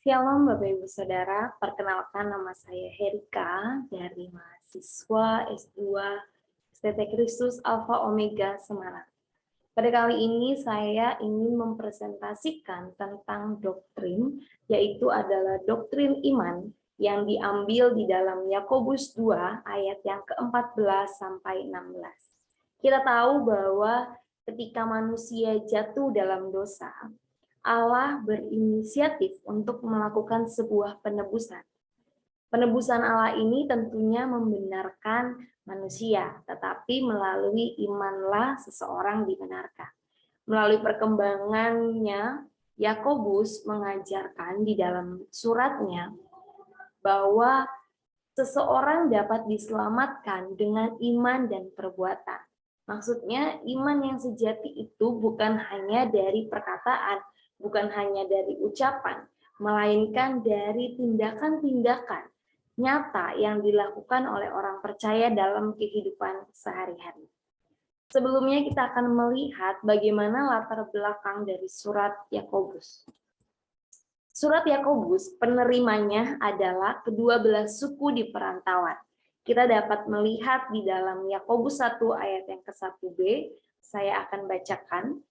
Shalom Bapak Ibu Saudara, perkenalkan nama saya Herika dari mahasiswa S2 STT Kristus Alpha Omega Semarang. Pada kali ini saya ingin mempresentasikan tentang doktrin, yaitu adalah doktrin iman yang diambil di dalam Yakobus 2 ayat yang ke-14 sampai 16. Kita tahu bahwa ketika manusia jatuh dalam dosa, Allah berinisiatif untuk melakukan sebuah penebusan. Penebusan Allah ini tentunya membenarkan manusia, tetapi melalui imanlah seseorang dibenarkan. Melalui perkembangannya, Yakobus mengajarkan di dalam suratnya bahwa seseorang dapat diselamatkan dengan iman dan perbuatan. Maksudnya, iman yang sejati itu bukan hanya dari perkataan, bukan hanya dari ucapan, melainkan dari tindakan-tindakan nyata yang dilakukan oleh orang percaya dalam kehidupan sehari-hari. Sebelumnya kita akan melihat bagaimana latar belakang dari surat Yakobus. Surat Yakobus penerimanya adalah kedua belah suku di perantauan. Kita dapat melihat di dalam Yakobus 1 ayat yang ke-1b, saya akan bacakan,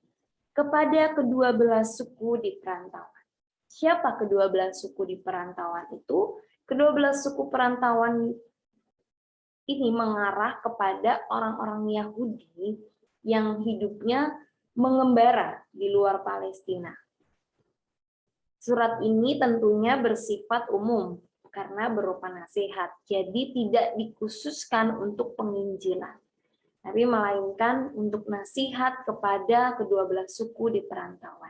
kepada kedua belah suku di perantauan. Siapa kedua belah suku di perantauan itu? Kedua belah suku perantauan ini mengarah kepada orang-orang Yahudi yang hidupnya mengembara di luar Palestina. Surat ini tentunya bersifat umum karena berupa nasihat, jadi tidak dikhususkan untuk penginjilan, tapi melainkan untuk nasihat kepada kedua belah suku di perantauan.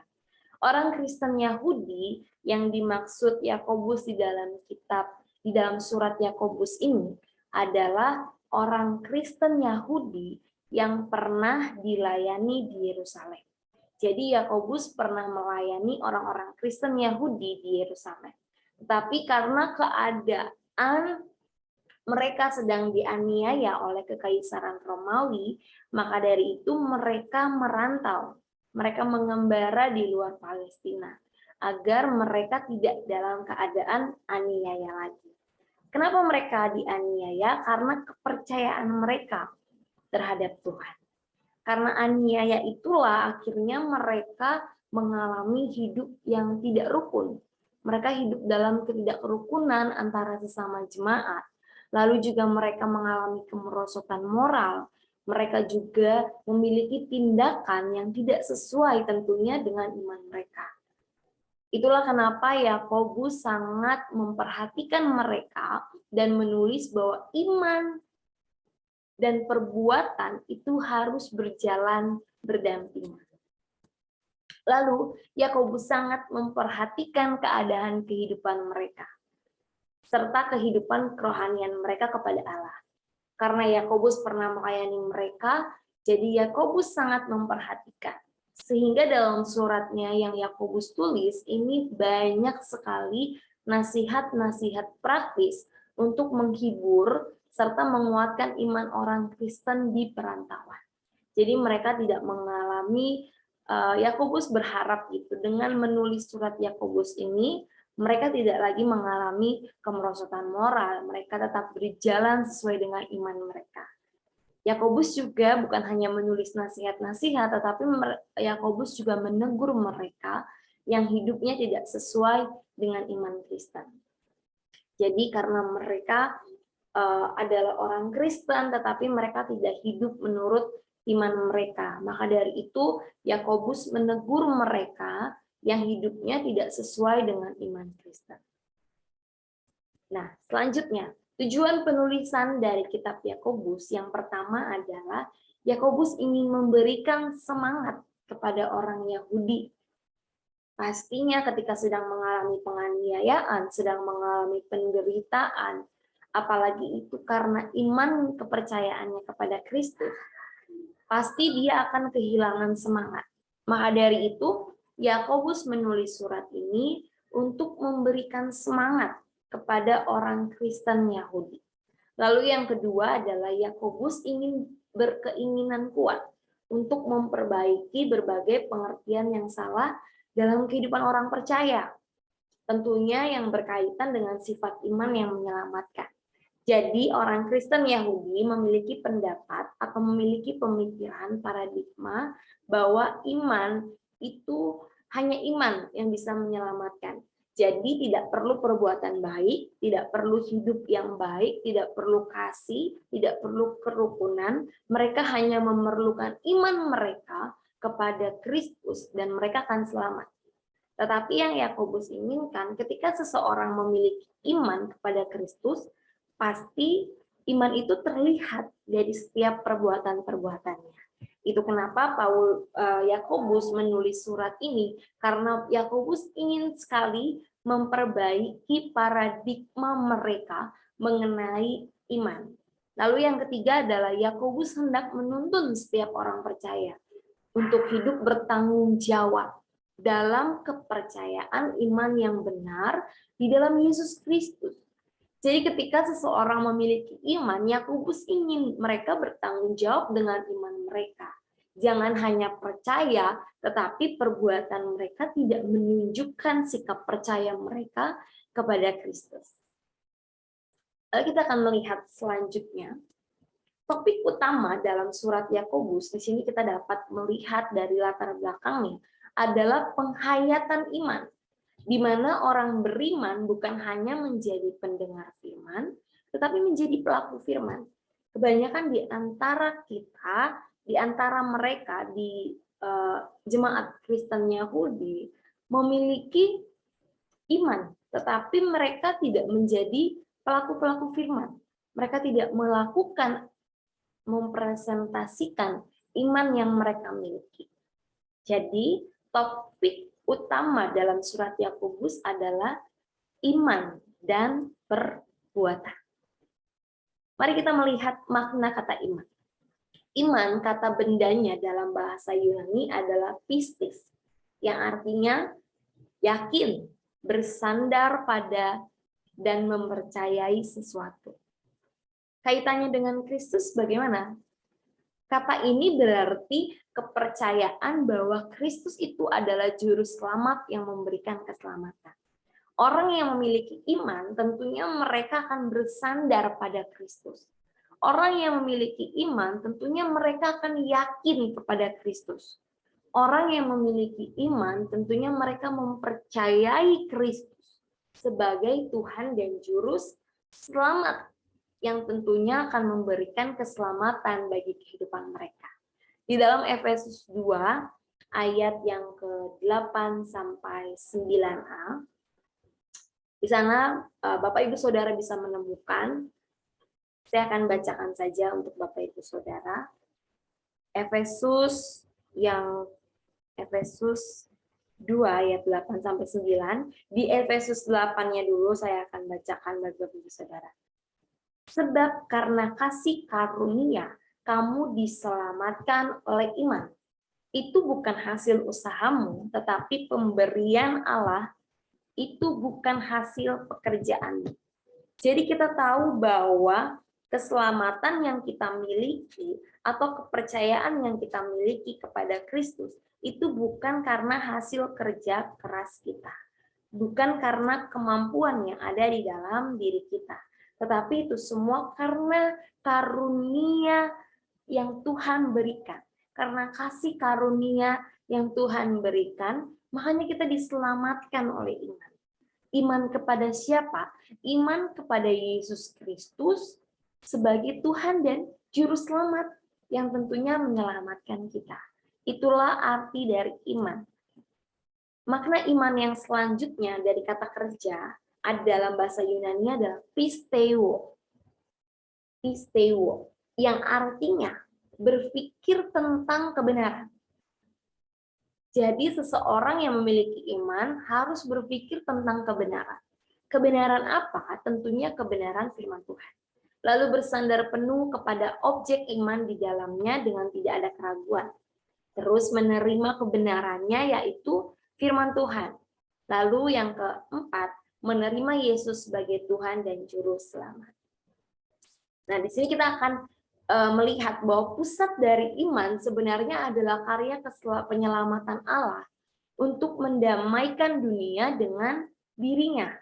Orang Kristen Yahudi yang dimaksud Yakobus di dalam surat Yakobus ini adalah orang Kristen Yahudi yang pernah dilayani di Yerusalem. Jadi Yakobus pernah melayani orang-orang Kristen Yahudi di Yerusalem. Tetapi karena keadaan mereka sedang dianiaya oleh Kekaisaran Romawi, maka dari itu mereka merantau. Mereka mengembara di luar Palestina agar mereka tidak dalam keadaan aniaya lagi. Kenapa mereka dianiaya? Karena kepercayaan mereka terhadap Tuhan. Karena aniaya itulah akhirnya mereka mengalami hidup yang tidak rukun. Mereka hidup dalam ketidakrukunan antara sesama jemaat. Lalu juga mereka mengalami kemerosotan moral. Mereka juga memiliki tindakan yang tidak sesuai tentunya dengan iman mereka. Itulah kenapa Yakobus sangat memperhatikan mereka dan menulis bahwa iman dan perbuatan itu harus berjalan berdampingan. Lalu, Yakobus sangat memperhatikan keadaan kehidupan mereka, serta kehidupan kerohanian mereka kepada Allah. Karena Yakobus pernah melayani mereka, jadi Yakobus sangat memperhatikan. Sehingga dalam suratnya yang Yakobus tulis, ini banyak sekali nasihat-nasihat praktis untuk menghibur serta menguatkan iman orang Kristen di perantauan. Jadi mereka tidak mengalami, Yakobus berharap gitu, dengan menulis surat Yakobus ini, mereka tidak lagi mengalami kemerosotan moral, mereka tetap berjalan sesuai dengan iman mereka. Yakobus juga bukan hanya menulis nasihat-nasihat, tetapi Yakobus juga menegur mereka yang hidupnya tidak sesuai dengan iman Kristen. Jadi karena mereka adalah orang Kristen, tetapi mereka tidak hidup menurut iman mereka. Maka dari itu, Yakobus menegur mereka yang hidupnya tidak sesuai dengan iman Kristen. Nah, selanjutnya, tujuan penulisan dari kitab Yakobus yang pertama adalah Yakobus ingin memberikan semangat kepada orang Yahudi. Pastinya ketika sedang mengalami penganiayaan, sedang mengalami penderitaan, apalagi itu karena iman kepercayaannya kepada Kristus, pasti dia akan kehilangan semangat. Maka dari itu, Yakobus menulis surat ini untuk memberikan semangat kepada orang Kristen Yahudi. Lalu yang kedua adalah Yakobus ingin berkeinginan kuat untuk memperbaiki berbagai pengertian yang salah dalam kehidupan orang percaya. tentunya yang berkaitan dengan sifat iman yang menyelamatkan. Jadi orang Kristen Yahudi memiliki pendapat atau memiliki pemikiran paradigma bahwa iman itu hanya iman yang bisa menyelamatkan. Jadi tidak perlu perbuatan baik, tidak perlu hidup yang baik, tidak perlu kasih, tidak perlu kerukunan. Mereka hanya memerlukan iman mereka kepada Kristus dan mereka akan selamat. Tetapi yang Yakobus inginkan, ketika seseorang memiliki iman kepada Kristus, pasti iman itu terlihat dari setiap perbuatan-perbuatannya. Itu kenapa Yakobus menulis surat ini, karena Yakobus ingin sekali memperbaiki paradigma mereka mengenai iman. Lalu yang ketiga adalah Yakobus hendak menuntun setiap orang percaya untuk hidup bertanggung jawab dalam kepercayaan iman yang benar di dalam Yesus Kristus. Jadi ketika seseorang memiliki iman, Yakobus ingin mereka bertanggung jawab dengan iman mereka. Jangan hanya percaya, tetapi perbuatan mereka tidak menunjukkan sikap percaya mereka kepada Kristus. Lalu kita akan melihat selanjutnya, topik utama dalam surat Yakobus, di sini kita dapat melihat dari latar belakangnya, adalah penghayatan iman, di mana orang beriman bukan hanya menjadi pendengar firman, tetapi menjadi pelaku firman. Kebanyakan di antara kita, di antara mereka di jemaat Kristen Yahudi memiliki iman, tetapi mereka tidak menjadi pelaku-pelaku firman. Mereka tidak melakukan, mempresentasikan iman yang mereka miliki. Jadi, topik utama dalam surat Yakobus adalah iman dan perbuatan. Mari kita melihat makna kata iman. Iman, kata bendanya dalam bahasa Yunani adalah pistis, yang artinya yakin, bersandar pada, dan mempercayai sesuatu. Kaitannya dengan Kristus bagaimana? Kata ini berarti kepercayaan bahwa Kristus itu adalah juru selamat yang memberikan keselamatan. Orang yang memiliki iman tentunya mereka akan bersandar pada Kristus. Orang yang memiliki iman tentunya mereka akan yakin kepada Kristus. Orang yang memiliki iman tentunya mereka mempercayai Kristus sebagai Tuhan dan Juru Selamat yang tentunya akan memberikan keselamatan bagi kehidupan mereka. Di dalam Efesus 2 ayat yang ke-8 sampai 9a, di sana Bapak Ibu Saudara bisa menemukan, saya akan bacakan saja untuk Bapak Ibu Saudara. Efesus 2 ayat 8 sampai 9. Di Efesus 8-nya dulu saya akan bacakan bagi Bapak Ibu Saudara. Sebab karena kasih karunia kamu diselamatkan oleh iman. Itu bukan hasil usahamu, tetapi pemberian Allah. Itu bukan hasil pekerjaan. Jadi kita tahu bahwa keselamatan yang kita miliki atau kepercayaan yang kita miliki kepada Kristus itu bukan karena hasil kerja keras kita. Bukan karena kemampuan yang ada di dalam diri kita. Tetapi itu semua karena karunia yang Tuhan berikan. Karena kasih karunia yang Tuhan berikan, makanya kita diselamatkan oleh iman. Iman kepada siapa? Iman kepada Yesus Kristus sebagai Tuhan dan Juru Selamat yang tentunya menyelamatkan kita. Itulah arti dari iman. Makna iman yang selanjutnya dari kata kerja dalam bahasa Yunani adalah pisteuo. Pisteuo, yang artinya berpikir tentang kebenaran. Jadi seseorang yang memiliki iman harus berpikir tentang kebenaran. Kebenaran apa? Tentunya kebenaran firman Tuhan. Lalu bersandar penuh kepada objek iman di dalamnya dengan tidak ada keraguan. Terus menerima kebenarannya yaitu firman Tuhan. Lalu yang keempat, menerima Yesus sebagai Tuhan dan Juru Selamat. Nah, di sini kita akan melihat bahwa pusat dari iman sebenarnya adalah karya penyelamatan Allah untuk mendamaikan dunia dengan dirinya.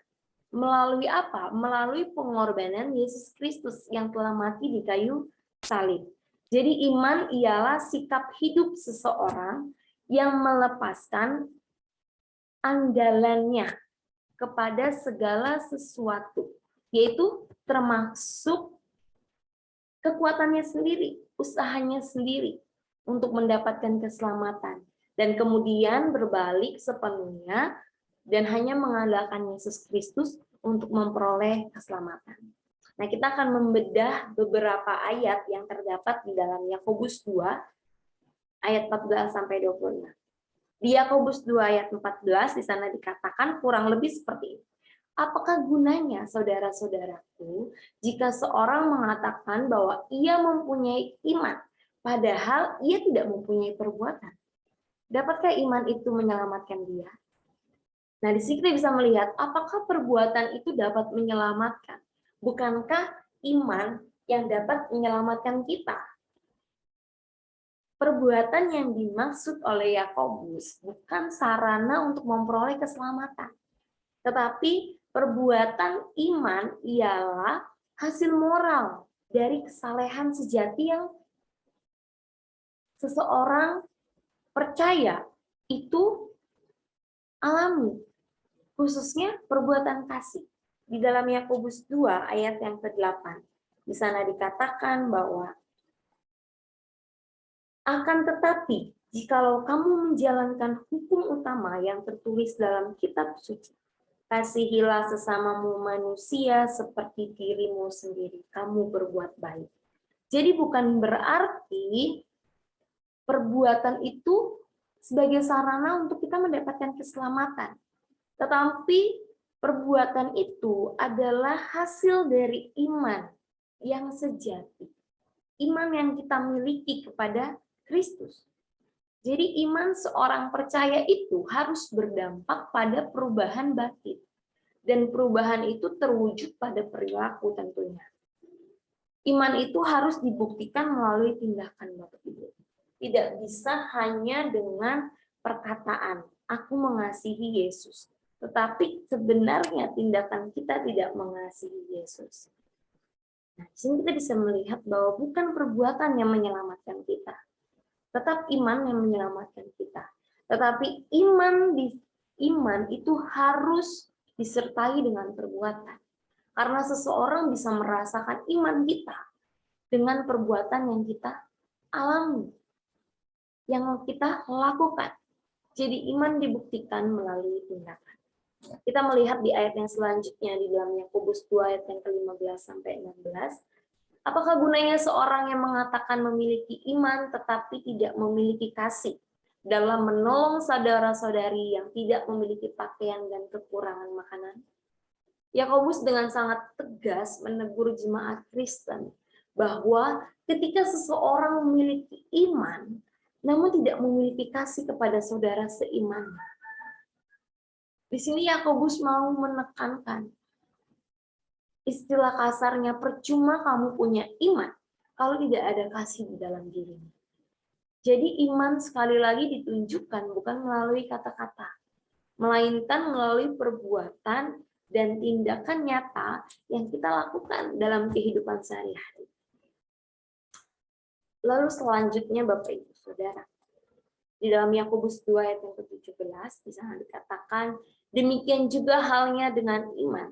Melalui apa? Melalui pengorbanan Yesus Kristus yang telah mati di kayu salib. Jadi iman ialah sikap hidup seseorang yang melepaskan andalannya kepada segala sesuatu, yaitu termasuk kekuatannya sendiri, usahanya sendiri untuk mendapatkan keselamatan, dan kemudian berbalik sepenuhnya dan hanya mengandalkan Yesus Kristus untuk memperoleh keselamatan. Nah, kita akan membedah beberapa ayat yang terdapat di dalam Yakobus 2 ayat 14 sampai 26. Di Yakobus 2 ayat 14 di sana dikatakan kurang lebih seperti ini. Apakah gunanya, saudara-saudaraku, jika seorang mengatakan bahwa ia mempunyai iman, padahal ia tidak mempunyai perbuatan? Dapatkah iman itu menyelamatkan dia? Nah, di sini kita bisa melihat apakah perbuatan itu dapat menyelamatkan. Bukankah iman yang dapat menyelamatkan kita? Perbuatan yang dimaksud oleh Yakobus bukan sarana untuk memperoleh keselamatan. Tetapi perbuatan iman ialah hasil moral dari kesalehan sejati yang seseorang percaya itu alami. Khususnya perbuatan kasih. Di dalam Yakobus 2 ayat yang ke-8. Di sana dikatakan bahwa akan tetapi jikalau kamu menjalankan hukum utama yang tertulis dalam kitab suci, kasihilah sesamamu manusia seperti dirimu sendiri, kamu berbuat baik. Jadi bukan berarti perbuatan itu sebagai sarana untuk kita mendapatkan keselamatan. Tetapi perbuatan itu adalah hasil dari iman yang sejati. Iman yang kita miliki kepada Kristus. Jadi iman seorang percaya itu harus berdampak pada perubahan batin. Dan perubahan itu terwujud pada perilaku tentunya. Iman itu harus dibuktikan melalui tindakan Bapak Ibu. Tidak bisa hanya dengan perkataan, aku mengasihi Yesus. Tetapi sebenarnya tindakan kita tidak mengasihi Yesus. Nah, di sini kita bisa melihat bahwa bukan perbuatan yang menyelamatkan kita, tetap iman yang menyelamatkan kita. Tetapi iman itu harus disertai dengan perbuatan. Karena seseorang bisa merasakan iman kita dengan perbuatan yang kita alami, yang kita lakukan. Jadi iman dibuktikan melalui tindakan. Kita melihat di ayat yang selanjutnya di dalam Yakobus 2 ayat yang ke-15 sampai 16. Apakah gunanya seorang yang mengatakan memiliki iman tetapi tidak memiliki kasih dalam menolong saudara-saudari yang tidak memiliki pakaian dan kekurangan makanan? Yakobus dengan sangat tegas menegur jemaat Kristen bahwa ketika seseorang memiliki iman namun tidak memiliki kasih kepada saudara seimannya, di sini Yakobus mau menekankan istilah kasarnya, percuma kamu punya iman kalau tidak ada kasih di dalam dirimu. Jadi iman sekali lagi ditunjukkan bukan melalui kata-kata, melainkan melalui perbuatan dan tindakan nyata yang kita lakukan dalam kehidupan sehari-hari. Lalu selanjutnya Bapak Ibu Saudara, di dalam Yakobus 2 ayat yang ke-17 di sana dikatakan, demikian juga halnya dengan iman.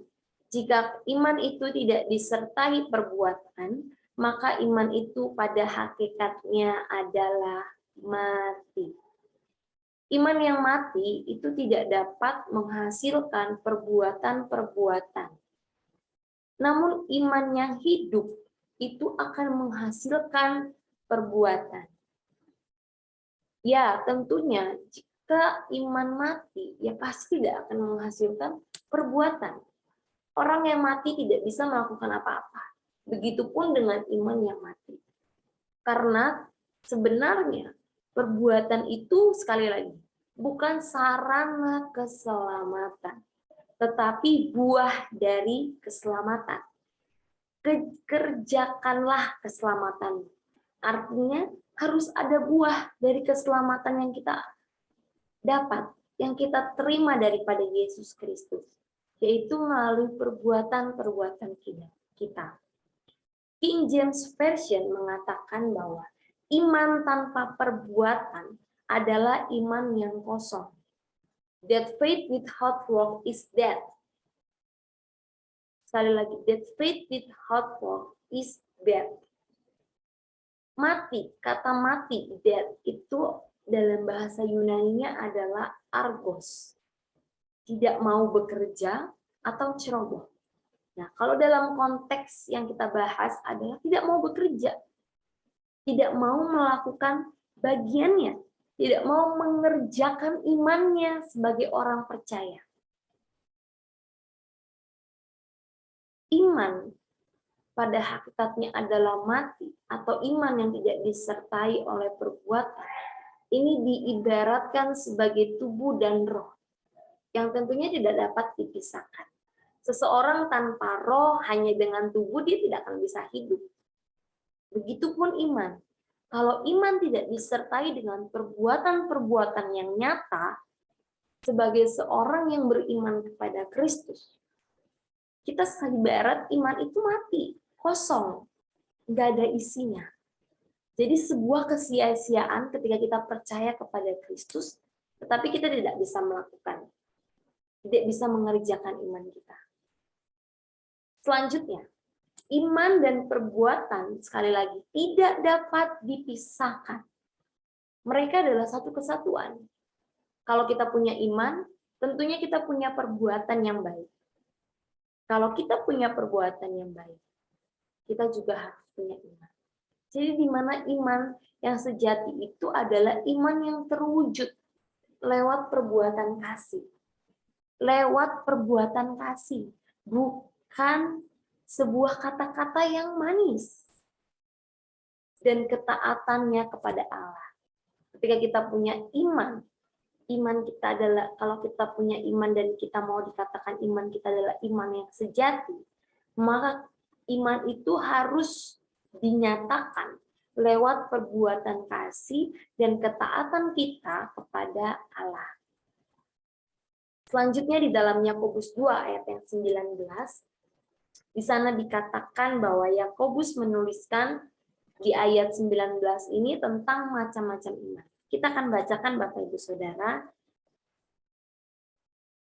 Jika iman itu tidak disertai perbuatan, maka iman itu pada hakikatnya adalah mati. Iman yang mati itu tidak dapat menghasilkan perbuatan-perbuatan. Namun iman yang hidup itu akan menghasilkan perbuatan. Ya, tentunya jika iman mati, ya pasti tidak akan menghasilkan perbuatan. Orang yang mati tidak bisa melakukan apa-apa. Begitupun dengan iman yang mati. Karena sebenarnya perbuatan itu sekali lagi bukan sarana keselamatan, tetapi buah dari keselamatan. Kerjakanlah keselamatan. Artinya harus ada buah dari keselamatan yang kita dapat, yang kita terima daripada Yesus Kristus. yaitu melalui perbuatan-perbuatan kita. King James Version mengatakan bahwa iman tanpa perbuatan adalah iman yang kosong. That faith without work is dead. Sekali lagi, that faith without work is dead. Mati, kata mati, dead, itu dalam bahasa Yunaninya adalah argos. Tidak mau bekerja atau ceroboh. Nah, kalau dalam konteks yang kita bahas adalah tidak mau bekerja, tidak mau melakukan bagiannya, tidak mau mengerjakan imannya sebagai orang percaya. Iman pada hakikatnya adalah mati atau iman yang tidak disertai oleh perbuatan. Ini diibaratkan sebagai tubuh dan roh, yang tentunya tidak dapat dipisahkan. Seseorang tanpa roh hanya dengan tubuh dia tidak akan bisa hidup. Begitupun iman. Kalau iman tidak disertai dengan perbuatan-perbuatan yang nyata, sebagai seorang yang beriman kepada Kristus, kita ibarat iman itu mati, kosong, nggak ada isinya. Jadi sebuah kesia-siaan ketika kita percaya kepada Kristus, tetapi kita tidak bisa melakukan, tidak bisa mengerjakan iman kita. Selanjutnya, iman dan perbuatan, sekali lagi, tidak dapat dipisahkan. Mereka adalah satu kesatuan. Kalau kita punya iman, tentunya kita punya perbuatan yang baik. Kalau kita punya perbuatan yang baik, kita juga harus punya iman. Jadi di mana iman yang sejati itu adalah iman yang terwujud lewat perbuatan kasih. Lewat perbuatan kasih. Bukan sebuah kata-kata yang manis dan ketaatannya kepada Allah. Ketika kita punya iman kita adalah, kalau kita punya iman dan kita mau dikatakan iman kita adalah iman yang sejati, maka iman itu harus dinyatakan lewat perbuatan kasih dan ketaatan kita kepada Allah. Selanjutnya di dalam Yakobus 2 ayat yang 19, di sana dikatakan bahwa Yakobus menuliskan di ayat 19 ini tentang macam-macam iman. Kita akan bacakan Bapak Ibu Saudara.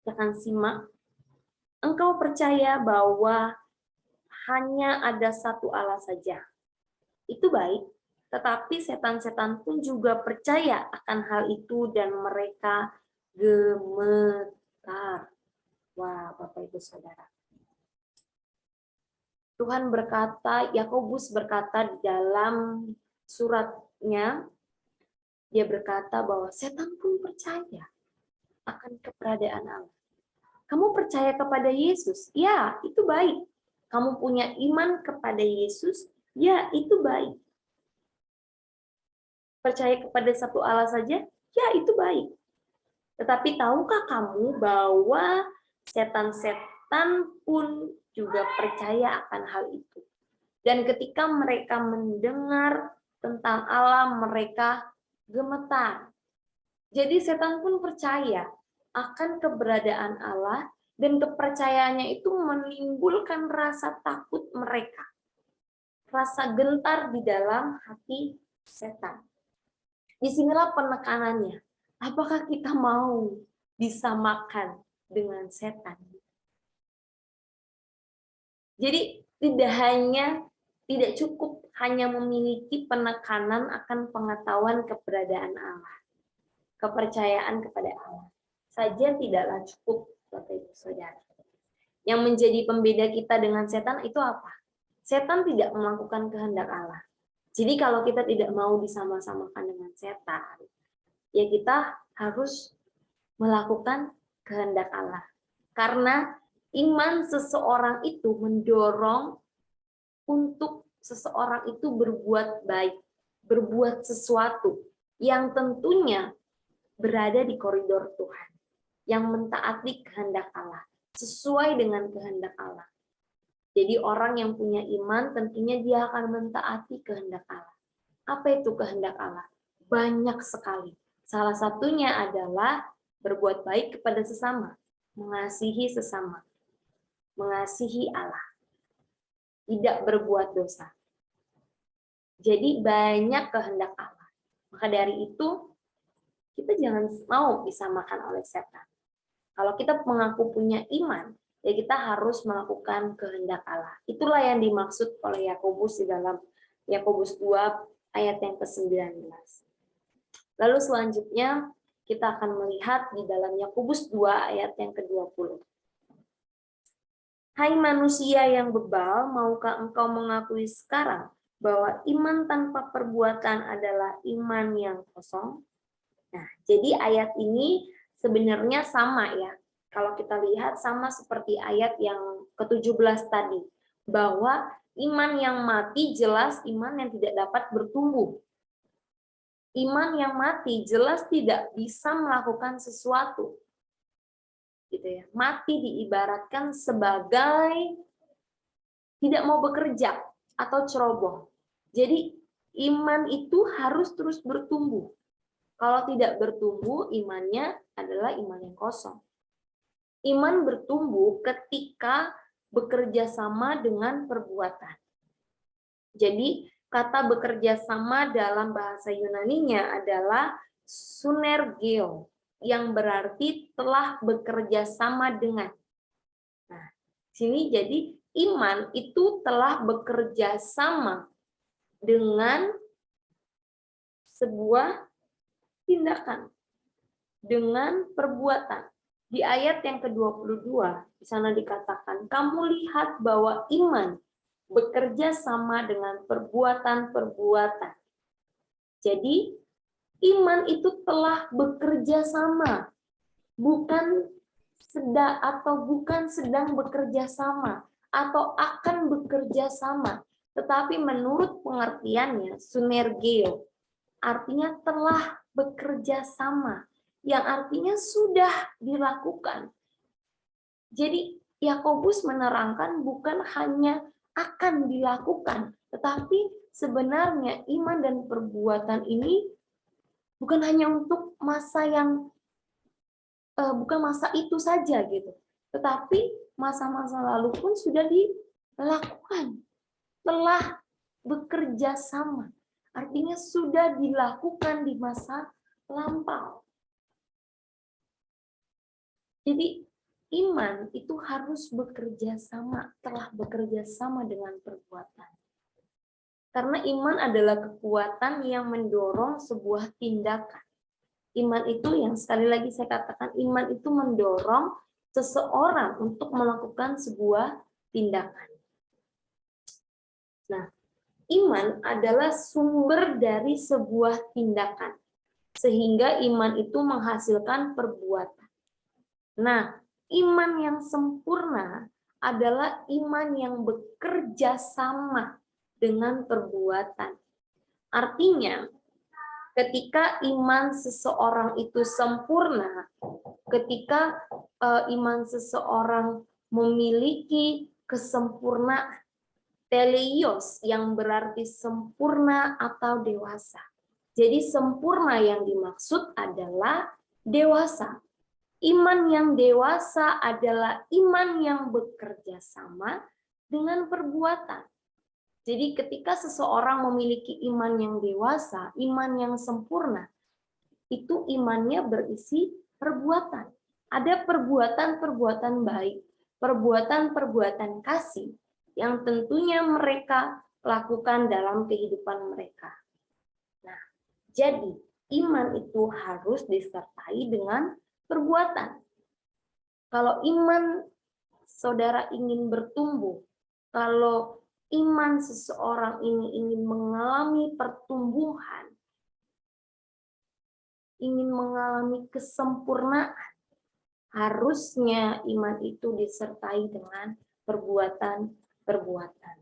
Kita akan simak. Engkau percaya bahwa hanya ada satu Allah saja. Itu baik, tetapi setan-setan pun juga percaya akan hal itu dan mereka gemetar. Wah, Bapak Ibu Saudara. Tuhan berkata, Yakobus berkata di dalam suratnya, dia berkata bahwa setan pun percaya akan keberadaan Allah. Kamu percaya kepada Yesus? Ya, itu baik. Kamu punya iman kepada Yesus? Ya, itu baik. Percaya kepada satu Allah saja? Ya, itu baik. Tetapi tahukah kamu bahwa setan-setan pun juga percaya akan hal itu. Dan ketika mereka mendengar tentang Allah, mereka gemetar. Jadi setan pun percaya akan keberadaan Allah, dan kepercayaannya itu menimbulkan rasa takut mereka. Rasa gentar di dalam hati setan. Disinilah penekanannya. Apakah kita mau disamakan dengan setan? Jadi tidak cukup hanya memiliki penekanan akan pengetahuan keberadaan Allah, kepercayaan kepada Allah saja tidaklah cukup, Bapak Ibu Saudara. Yang menjadi pembeda kita dengan setan itu apa? Setan tidak melakukan kehendak Allah. Jadi kalau kita tidak mau disama-samakan dengan setan, ya kita harus melakukan kehendak Allah. Karena iman seseorang itu mendorong untuk seseorang itu berbuat baik, berbuat sesuatu yang tentunya berada di koridor Tuhan, yang mentaati kehendak Allah, sesuai dengan kehendak Allah. Jadi orang yang punya iman tentunya dia akan mentaati kehendak Allah. Apa itu kehendak Allah? Banyak sekali. Salah satunya adalah berbuat baik kepada sesama, mengasihi sesama, mengasihi Allah, tidak berbuat dosa. Jadi banyak kehendak Allah. Maka dari itu kita jangan mau disamakan oleh setan. Kalau kita mengaku punya iman, ya kita harus melakukan kehendak Allah. Itulah yang dimaksud oleh Yakobus di dalam Yakobus 2 ayat yang ke-19. Lalu selanjutnya kita akan melihat di dalam Yakobus 2 ayat yang ke-20. Hai manusia yang bebal, maukah engkau mengakui sekarang bahwa iman tanpa perbuatan adalah iman yang kosong? Nah, jadi ayat ini sebenarnya sama ya. Kalau kita lihat sama seperti ayat yang ke-17 tadi. Bahwa iman yang mati jelas iman yang tidak dapat bertumbuh. Iman yang mati jelas tidak bisa melakukan sesuatu. Gitu ya. Mati diibaratkan sebagai tidak mau bekerja atau ceroboh. Jadi iman itu harus terus bertumbuh. Kalau tidak bertumbuh, imannya adalah iman yang kosong. Iman bertumbuh ketika bekerja sama dengan perbuatan. Jadi kata bekerja sama dalam bahasa Yunaninya adalah sunergeo, yang berarti telah bekerja sama dengan. Nah, sini jadi iman itu telah bekerja sama dengan sebuah tindakan, dengan perbuatan. Di ayat yang ke-22, di sana dikatakan, kamu lihat bahwa iman bekerja sama dengan perbuatan-perbuatan. Jadi, iman itu telah bekerja sama, bukan sedang bekerja sama, atau akan bekerja sama. Tetapi menurut pengertiannya, sunergeo, artinya telah bekerja sama, yang artinya sudah dilakukan. Jadi Yakobus menerangkan bukan hanya akan dilakukan, tetapi sebenarnya iman dan perbuatan ini bukan hanya untuk masa yang bukan masa itu saja gitu, tetapi masa-masa lalu pun sudah dilakukan, telah bekerja sama, artinya sudah dilakukan di masa lampau. Jadi iman itu harus bekerja sama, telah bekerja sama dengan perbuatan. Karena iman adalah kekuatan yang mendorong sebuah tindakan. Iman itu yang sekali lagi saya katakan, iman itu mendorong seseorang untuk melakukan sebuah tindakan. Nah, iman adalah sumber dari sebuah tindakan. Sehingga iman itu menghasilkan perbuatan. Nah, iman yang sempurna adalah iman yang bekerja sama dengan perbuatan. Artinya, ketika iman seseorang itu sempurna, ketika iman seseorang memiliki kesempurnaan, teleios yang berarti sempurna atau dewasa. Jadi sempurna yang dimaksud adalah dewasa. Iman yang dewasa adalah iman yang bekerja sama dengan perbuatan. Jadi ketika seseorang memiliki iman yang dewasa, iman yang sempurna, itu imannya berisi perbuatan. Ada perbuatan-perbuatan baik, perbuatan-perbuatan kasih yang tentunya mereka lakukan dalam kehidupan mereka. Nah, jadi iman itu harus disertai dengan perbuatan. Kalau iman saudara ingin bertumbuh, kalau iman seseorang ini ingin mengalami pertumbuhan, ingin mengalami kesempurnaan, harusnya iman itu disertai dengan perbuatan-perbuatan.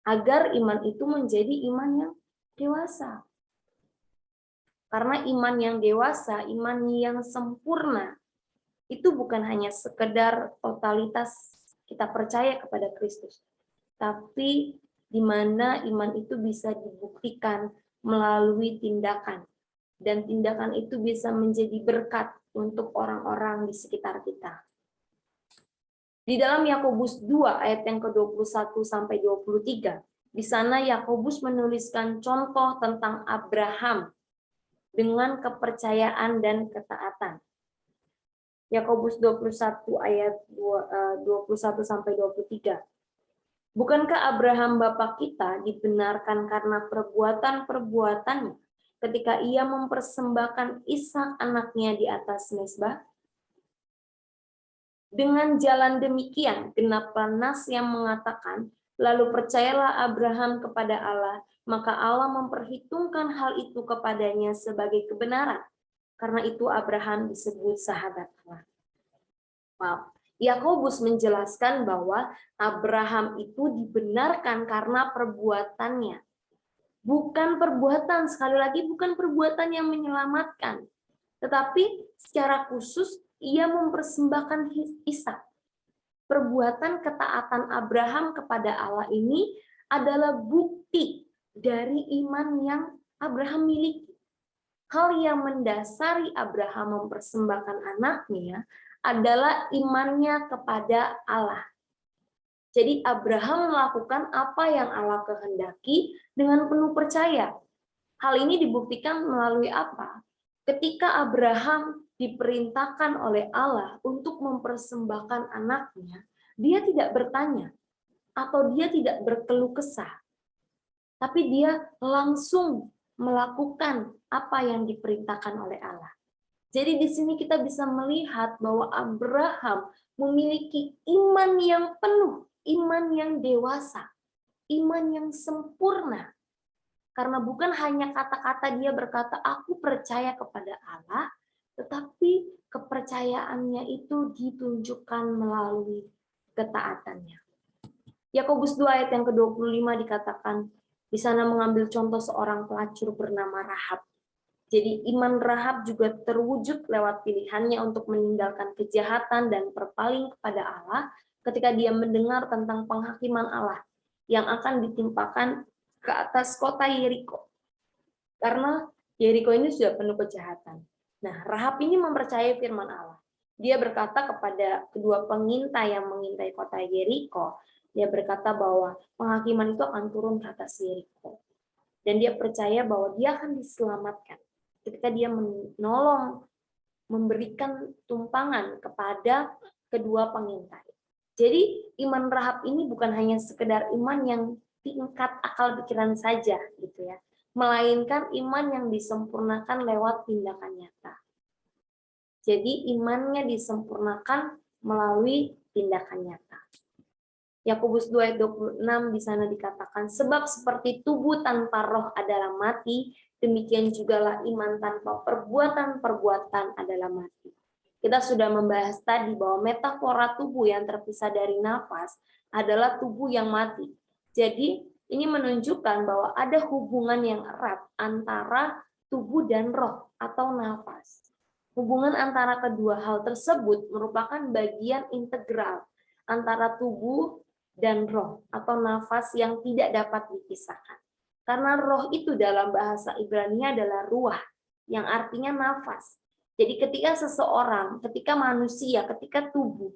Agar iman itu menjadi iman yang dewasa. Karena iman yang dewasa, iman yang sempurna, itu bukan hanya sekedar totalitas kita percaya kepada Kristus, tapi di mana iman itu bisa dibuktikan melalui tindakan, dan tindakan itu bisa menjadi berkat untuk orang-orang di sekitar kita. Di dalam Yakobus 2 ayat yang ke-21 sampai 23, di sana Yakobus menuliskan contoh tentang Abraham dengan kepercayaan dan ketaatan. Yakobus 21 ayat 21 sampai 23. Bukankah Abraham bapa kita dibenarkan karena perbuatan-perbuatannya ketika ia mempersembahkan Ishak anaknya di atas mezbah? Dengan jalan demikian, genaplah nas yang mengatakan, lalu percayalah Abraham kepada Allah, maka Allah memperhitungkan hal itu kepadanya sebagai kebenaran. Karena itu Abraham disebut sahabat Allah. Wow. Yakobus menjelaskan bahwa Abraham itu dibenarkan karena perbuatannya. Bukan perbuatan, sekali lagi bukan perbuatan yang menyelamatkan. Tetapi secara khusus ia mempersembahkan Ishak. Perbuatan ketaatan Abraham kepada Allah ini adalah bukti dari iman yang Abraham miliki. Hal yang mendasari Abraham mempersembahkan anaknya adalah imannya kepada Allah. Jadi Abraham melakukan apa yang Allah kehendaki dengan penuh percaya. Hal ini dibuktikan melalui apa? Ketika Abraham diperintahkan oleh Allah untuk mempersembahkan anaknya, dia tidak bertanya atau dia tidak berkeluh kesah, tapi dia langsung melakukan apa yang diperintahkan oleh Allah. Jadi di sini kita bisa melihat bahwa Abraham memiliki iman yang penuh, iman yang dewasa, iman yang sempurna. Karena bukan hanya kata-kata dia berkata, aku percaya kepada Allah, tetapi kepercayaannya itu ditunjukkan melalui ketaatannya. Yakobus 2 ayat yang ke-25 dikatakan, di sana mengambil contoh seorang pelacur bernama Rahab. Jadi iman Rahab juga terwujud lewat pilihannya untuk meninggalkan kejahatan dan berpaling kepada Allah ketika dia mendengar tentang penghakiman Allah yang akan ditimpakan ke atas kota Yeriko. Karena Yeriko ini sudah penuh kejahatan. Nah, Rahab ini mempercayai firman Allah. Dia berkata kepada kedua pengintai yang mengintai kota Yeriko, dia berkata bahwa penghakiman itu akan turun ke atas Yeriko. Dan dia percaya bahwa dia akan diselamatkan ketika dia menolong, memberikan tumpangan kepada kedua pengintai. Jadi iman Rahab ini bukan hanya sekedar iman yang tingkat akal pikiran saja, gitu ya, melainkan iman yang disempurnakan lewat tindakan nyata. Jadi imannya disempurnakan melalui tindakan nyata. Yakobus 2 ayat 26 di sana dikatakan, sebab seperti tubuh tanpa roh adalah mati, demikian jugalah iman tanpa perbuatan-perbuatan adalah mati. Kita sudah membahas tadi bahwa metafora tubuh yang terpisah dari nafas adalah tubuh yang mati. Jadi ini menunjukkan bahwa ada hubungan yang erat antara tubuh dan roh atau nafas. Hubungan antara kedua hal tersebut merupakan bagian integral antara tubuh dan roh atau nafas yang tidak dapat dipisahkan. Karena roh itu dalam bahasa Ibrani adalah ruah, yang artinya nafas. Jadi ketika seseorang, ketika manusia, ketika tubuh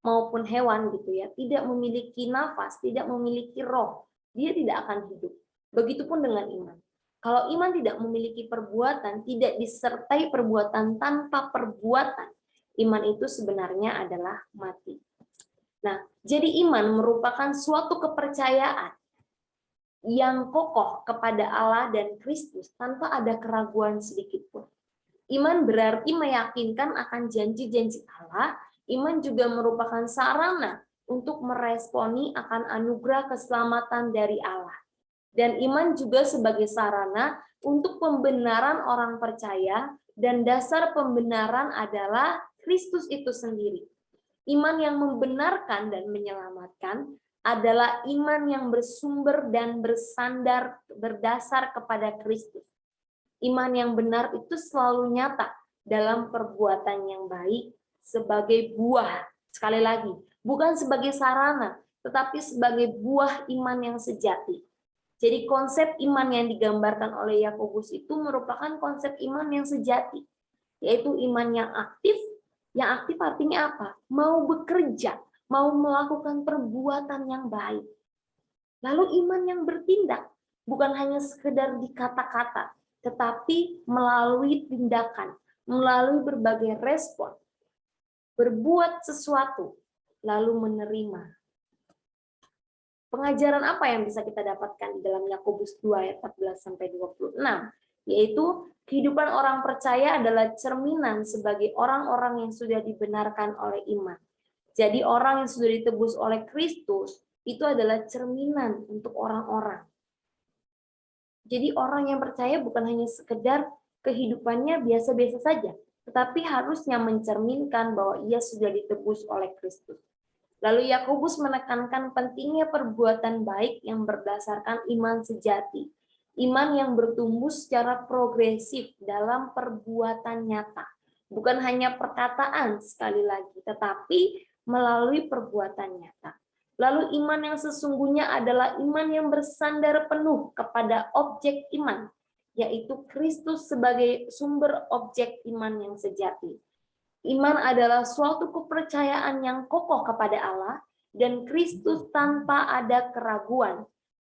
maupun hewan gitu ya, tidak memiliki nafas, tidak memiliki roh, dia tidak akan hidup. Begitupun dengan iman. Kalau iman tidak memiliki perbuatan, tidak disertai perbuatan tanpa perbuatan, iman itu sebenarnya adalah mati. Nah, jadi iman merupakan suatu kepercayaan yang kokoh kepada Allah dan Kristus tanpa ada keraguan sedikit pun. Iman berarti meyakinkan akan janji-janji Allah. Iman juga merupakan sarana untuk meresponi akan anugerah keselamatan dari Allah. Dan iman juga sebagai sarana untuk pembenaran orang percaya, dan dasar pembenaran adalah Kristus itu sendiri. Iman yang membenarkan dan menyelamatkan adalah iman yang bersumber dan bersandar berdasar kepada Kristus. Iman yang benar itu selalu nyata dalam perbuatan yang baik sebagai buah. Sekali lagi, bukan sebagai sarana, tetapi sebagai buah iman yang sejati. Jadi konsep iman yang digambarkan oleh Yakobus itu merupakan konsep iman yang sejati, yaitu iman yang aktif. Yang aktif artinya apa? Mau bekerja, mau melakukan perbuatan yang baik. Lalu iman yang bertindak, bukan hanya sekedar di kata-kata, tetapi melalui tindakan, melalui berbagai respon, berbuat sesuatu, lalu menerima. Pengajaran apa yang bisa kita dapatkan di dalam Yakobus 2 ayat 14-26? Yaitu kehidupan orang percaya adalah cerminan sebagai orang-orang yang sudah dibenarkan oleh iman. Jadi orang yang sudah ditebus oleh Kristus itu adalah cerminan untuk orang-orang. Jadi orang yang percaya bukan hanya sekedar kehidupannya biasa-biasa saja, tetapi harusnya mencerminkan bahwa ia sudah ditebus oleh Kristus. Lalu Yakobus menekankan pentingnya perbuatan baik yang berdasarkan iman sejati. Iman yang bertumbuh secara progresif dalam perbuatan nyata. Bukan hanya perkataan sekali lagi, tetapi melalui perbuatan nyata. Lalu iman yang sesungguhnya adalah iman yang bersandar penuh kepada objek iman, yaitu Kristus sebagai sumber objek iman yang sejati. Iman adalah suatu kepercayaan yang kokoh kepada Allah dan Kristus tanpa ada keraguan,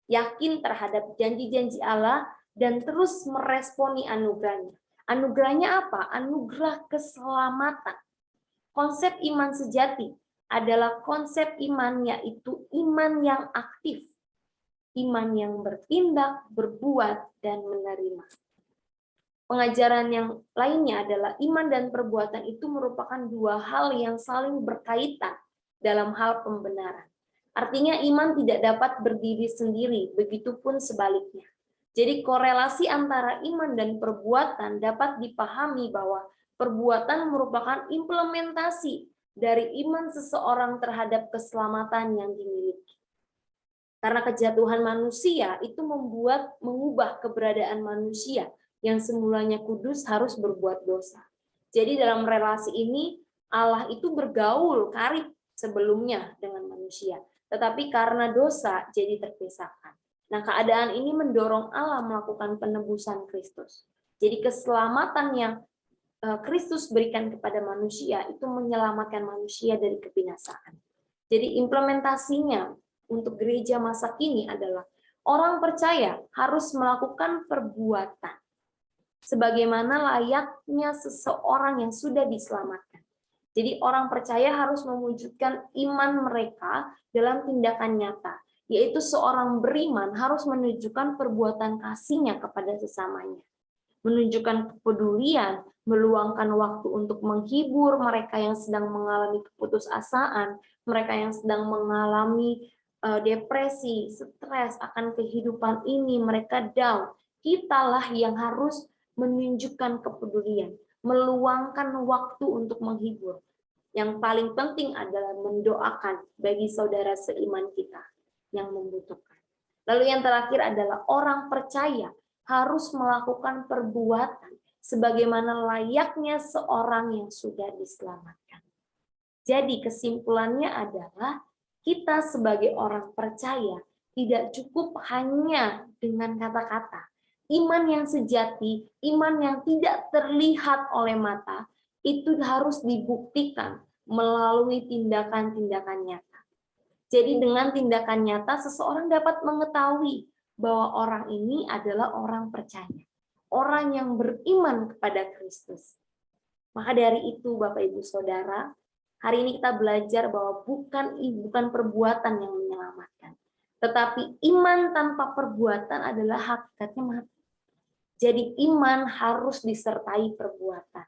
yakin terhadap janji-janji Allah dan terus meresponi anugerahnya. Anugerahnya apa? Anugerah keselamatan. Konsep iman sejati adalah konsep iman yaitu iman yang aktif, iman yang bertindak, berbuat, dan menerima. Pengajaran yang lainnya adalah iman dan perbuatan itu merupakan dua hal yang saling berkaitan dalam hal pembenaran. Artinya iman tidak dapat berdiri sendiri, begitupun sebaliknya. Jadi korelasi antara iman dan perbuatan dapat dipahami bahwa perbuatan merupakan implementasi dari iman seseorang terhadap keselamatan yang dimiliki. Karena kejatuhan manusia itu mengubah keberadaan manusia yang semulanya kudus harus berbuat dosa. Jadi dalam relasi ini Allah itu bergaul karib sebelumnya dengan manusia, tetapi karena dosa jadi terpisahkan. Nah, keadaan ini mendorong Allah melakukan penebusan Kristus. Jadi keselamatan yang Kristus berikan kepada manusia itu menyelamatkan manusia dari kebinasaan. Jadi implementasinya untuk gereja masa kini adalah orang percaya harus melakukan perbuatan sebagaimana layaknya seseorang yang sudah diselamatkan. Jadi orang percaya harus mewujudkan iman mereka dalam tindakan nyata, yaitu seorang beriman harus menunjukkan perbuatan kasihnya kepada sesamanya, menunjukkan kepedulian, meluangkan waktu untuk menghibur mereka yang sedang mengalami keputusasaan, mereka yang sedang mengalami depresi, stres akan kehidupan ini, mereka down. Kitalah yang harus menunjukkan kepedulian, meluangkan waktu untuk menghibur. Yang paling penting adalah mendoakan bagi saudara seiman kita yang membutuhkan. Lalu yang terakhir adalah orang percaya harus melakukan perbuatan sebagaimana layaknya seorang yang sudah diselamatkan. Jadi kesimpulannya adalah kita sebagai orang percaya tidak cukup hanya dengan kata-kata. Iman yang sejati, iman yang tidak terlihat oleh mata, itu harus dibuktikan melalui tindakan-tindakan nyata. Jadi dengan tindakan nyata, seseorang dapat mengetahui bahwa orang ini adalah orang percaya, orang yang beriman kepada Kristus. Maka dari itu, Bapak Ibu Saudara, hari ini kita belajar bahwa bukan perbuatan yang menyelamatkan, tetapi iman tanpa perbuatan adalah hakikatnya mati. Jadi iman harus disertai perbuatan.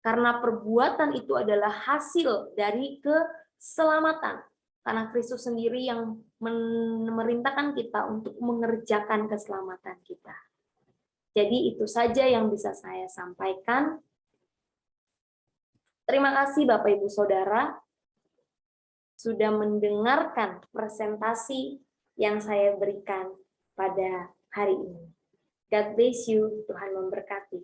Karena perbuatan itu adalah hasil dari keselamatan. Karena Kristus sendiri yang memerintahkan kita untuk mengerjakan keselamatan kita. Jadi itu saja yang bisa saya sampaikan. Terima kasih Bapak Ibu Saudara sudah mendengarkan presentasi yang saya berikan pada hari ini. God bless you, Tuhan memberkati.